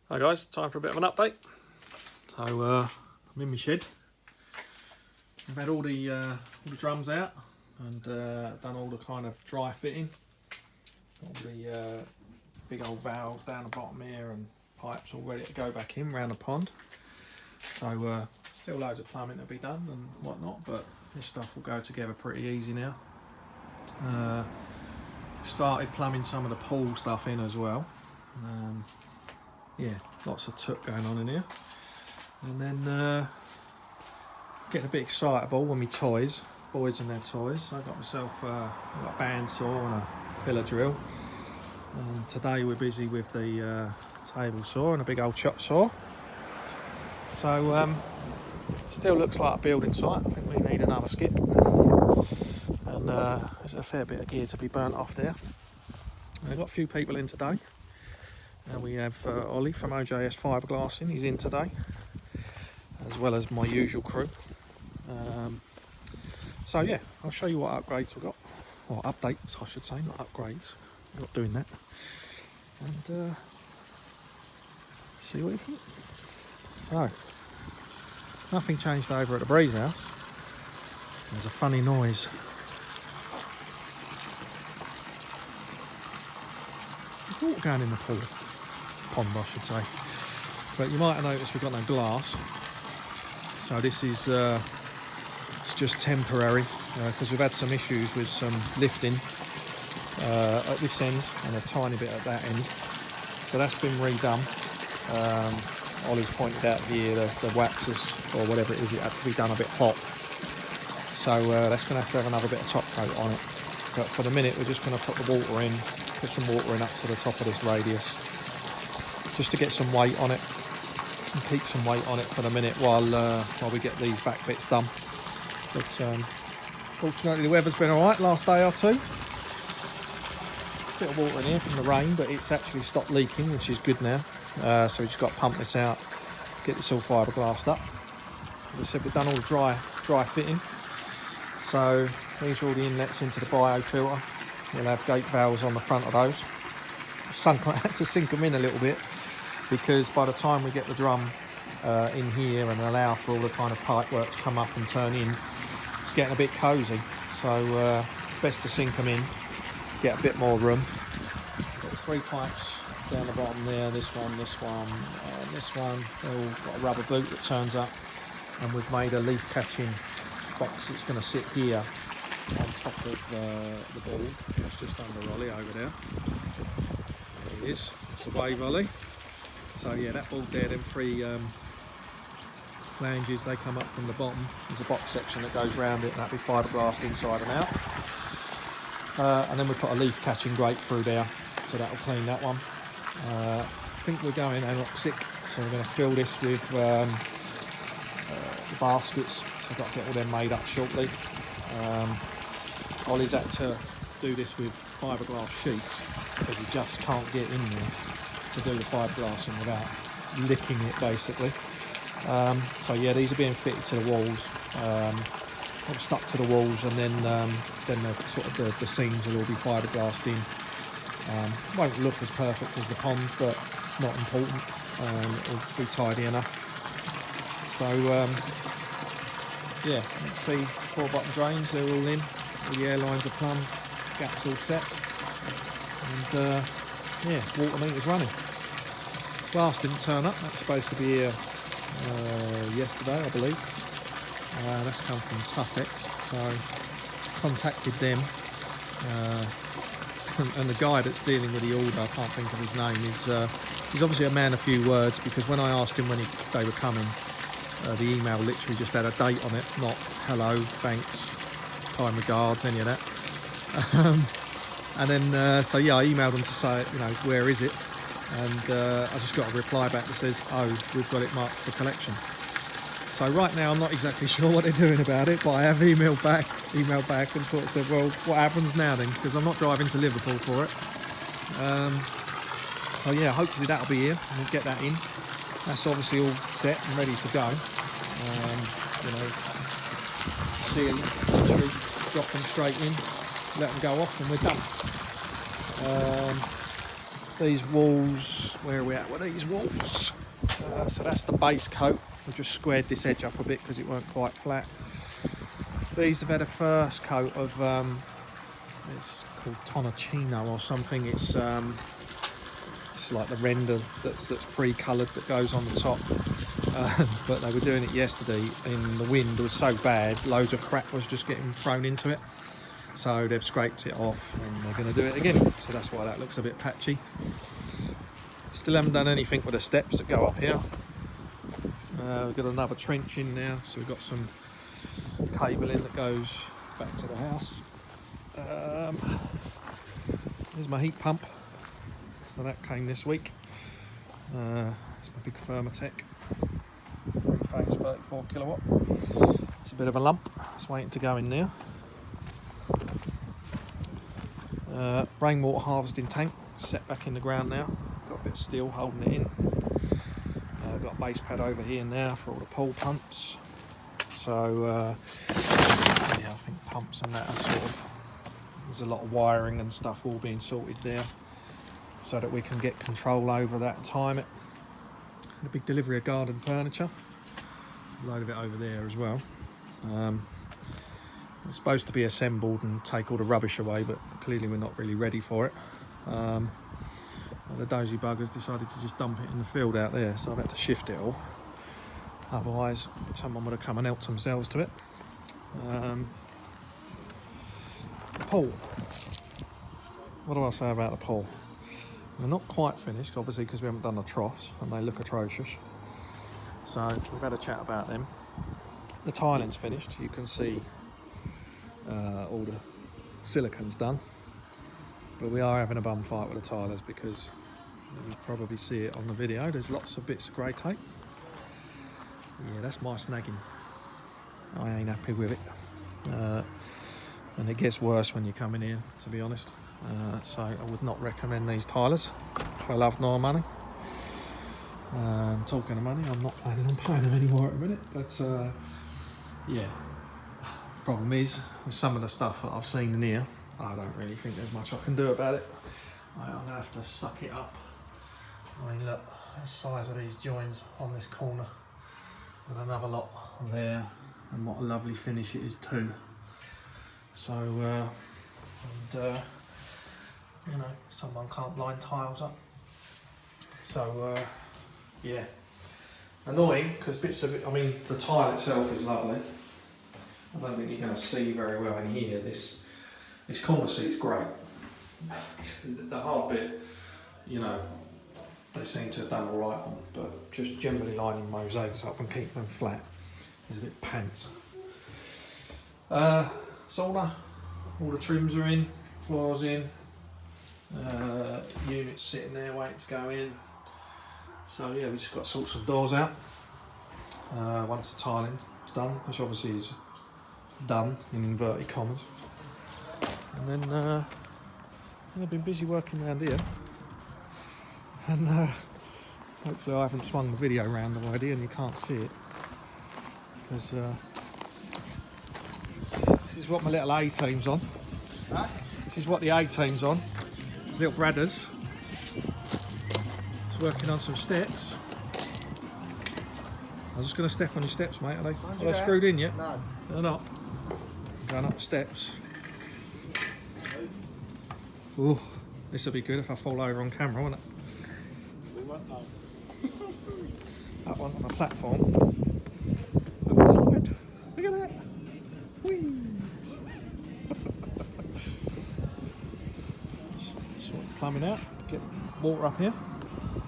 Hi guys, time for a bit of an update. So I'm in my shed. I've had all the drums out and done all the kind of dry fitting. All the big old valves down the bottom here and pipes all ready to go back in round the pond. So still loads of plumbing to be done and whatnot, but this stuff will go together pretty easy now. Started plumbing some of the pool stuff in as well. Yeah, lots of took going on in here. And then getting a bit excitable with my toys, boys and their toys. So I got myself a bandsaw and a filler drill. And today we're busy with the table saw and a big old chop saw. So still looks like a building site. I think we need another skip. And there's a fair bit of gear to be burnt off there. And I've got a few people in today. We have Ollie from OJS Fiberglassing, he's in today, as well as my usual crew. So yeah, I'll show you what upgrades we've got, or updates I should say, not upgrades, we're not doing that. And see what you think. So, nothing changed over at the Breeze house. There's a funny noise. There's water going in the pool. Pond I should say, but you might have noticed we've got no glass, so this is it's just temporary because we've had some issues with some lifting at this end and a tiny bit at that end, so that's been redone. Ollie's pointed out here the waxes or whatever it is, it had to be done a bit hot, so that's going to have another bit of top coat on it, but for the minute we're just going to put the water in, put some water in up to the top of this radius, just to get some weight on it and keep some weight on it for the minute while we get these back bits done. But fortunately the weather's been alright last day or two. Bit of water in here from the rain, but it's actually stopped leaking, which is good now. So we just got to pump this out, get this all fiberglassed up. As I said, we've done all the dry fitting. So these are all the inlets into the biofilter. We'll have gate valves on the front of those. I had to sink them in a little bit, because by the time we get the drum in here and allow for all the kind of pipe work to come up and turn in, it's getting a bit cosy, so best to sink them in, get a bit more room. Got 3 pipes down the bottom there, this one, and this one. They've all got a rubber boot that turns up, and we've made a leaf catching box that's going to sit here on top of the ball. It's just under Ollie over there. There he is. It's a wave Ollie. So yeah, that board there, them 3 flanges, they come up from the bottom. There's a box section that goes around it, and that'll be fiberglassed inside and out. And then we put a leaf catching grate through there, so that'll clean that one. I think we're going anoxic, so we're going to fill this with the baskets. So I've got to get all them made up shortly. Ollie's had to do this with fiberglass sheets because you just can't get in there to do the fiberglassing without licking it basically. So yeah, these are being fitted to the walls, stuck to the walls, and then the sort of the seams will all be fiberglassed in. Won't look as perfect as the pond, but it's not important. It'll be tidy enough. So yeah, let's see, 4 bottom drains, they're all in, all the air lines are plumbed, gaps all set, and yeah, water meter's running. Glass didn't turn up, that's supposed to be here yesterday I believe. That's come from Tuffex, so contacted them, and the guy that's dealing with the order, I can't think of his name, he's obviously a man of few words, because when I asked him when they were coming, the email literally just had a date on it, not hello, thanks, kind regards, any of that. And then, so yeah, I emailed them to say, you know, where is it? And I just got a reply back that says, oh, we've got it marked for collection. So right now I'm not exactly sure what they're doing about it, but I have emailed back and sort of said, well, what happens now then? Because I'm not driving to Liverpool for it. So yeah, hopefully that'll be here and we'll get that in. That's obviously all set and ready to go. You know, seal, literally drop them straight in, let them go off, and we're done. these walls, where are we at with these walls? So that's the base coat. We've just squared this edge up a bit because it weren't quite flat. These have had a first coat of, it's called Tonocino or something. It's like the render that's pre-coloured that goes on the top. But they were doing it yesterday and the wind was so bad, loads of crap was just getting thrown into it. So they've scraped it off and they're going to do it again. So that's why that looks a bit patchy. Still haven't done anything with the steps that go up here. We've got another trench in now, so we've got some cabling that goes back to the house. There's my heat pump. So that came this week. It's my big Thermatec 3-phase 34 kilowatt. It's a bit of a lump. It's waiting to go in there. Rainwater harvesting tank set back in the ground now. Got a bit of steel holding it in. Got a base pad over here now for all the pole pumps. So yeah, I think pumps and that are sort of, there's a lot of wiring and stuff all being sorted there, so that we can get control over that and time it. And a big delivery of garden furniture. A load of it over there as well. It's supposed to be assembled and take all the rubbish away, but clearly we're not really ready for it. The dozy buggers decided to just dump it in the field out there, so I've had to shift it all. Otherwise, someone would have come and helped themselves to it. The pole. What do I say about the pole? They're not quite finished, obviously, because we haven't done the troughs, and they look atrocious. So we've had a chat about them. The tiling's finished. You can see all the silicon's done. But we are having a bum fight with the tilers because you probably see it on the video. There's lots of bits of grey tape. Yeah, that's my snagging. I ain't happy with it. And it gets worse when you come in here, to be honest. So I would not recommend these tilers for love nor money. Talking of money, I'm not planning on paying them anymore at the minute. But yeah, problem is with some of the stuff that I've seen in here, I don't really think there's much I can do about it. I'm going to have to suck it up. I mean, look, the size of these joins on this corner with another lot there, and what a lovely finish it is too. So, you know, someone can't line tiles up. So, yeah, annoying because bits of it, I mean, the tile itself is lovely. I don't think you're going to see very well in here. This corner seat's great. The hard bit, you know, they seem to have done all right on, but just generally lining mosaics up and keeping them flat is a bit pants. Sauna, all the trims are in, floors in, units sitting there waiting to go in. So yeah, we just got to sort some doors out once the tiling's done, which obviously is done in inverted commas. And then I've been busy working around here, and hopefully I haven't swung the video around the idea and you can't see it, because this is what my little A-team's on. This is what the A-team's on. It's little Bradders. It's working on some steps. I was just going to step on your steps, mate. Are they screwed in yet? No. They're not. Going up the steps. Ooh, this will be good if I fall over on camera, won't it? We won't know. That one on a platform. Look at the slide. Look at that. Whee! Sort of plumbing out. Get water up here.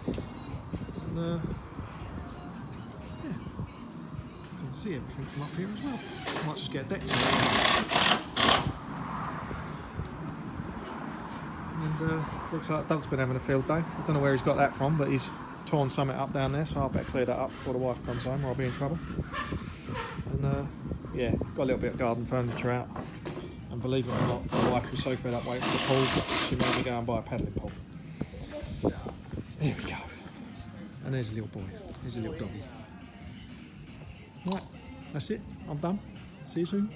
And yeah, you can see everything from up here as well. I might just get a deck chair. And looks like the dog's been having a field day. I don't know where he's got that from, but he's torn something up down there, so I better clear that up before the wife comes home or I'll be in trouble. And yeah, got a little bit of garden furniture out. And believe it or not, my wife was so fed up waiting for the pool, she made me go and buy a paddling pool. There we go. And there's a little boy. There's a little doggy. Right, that's it. I'm done. See you soon.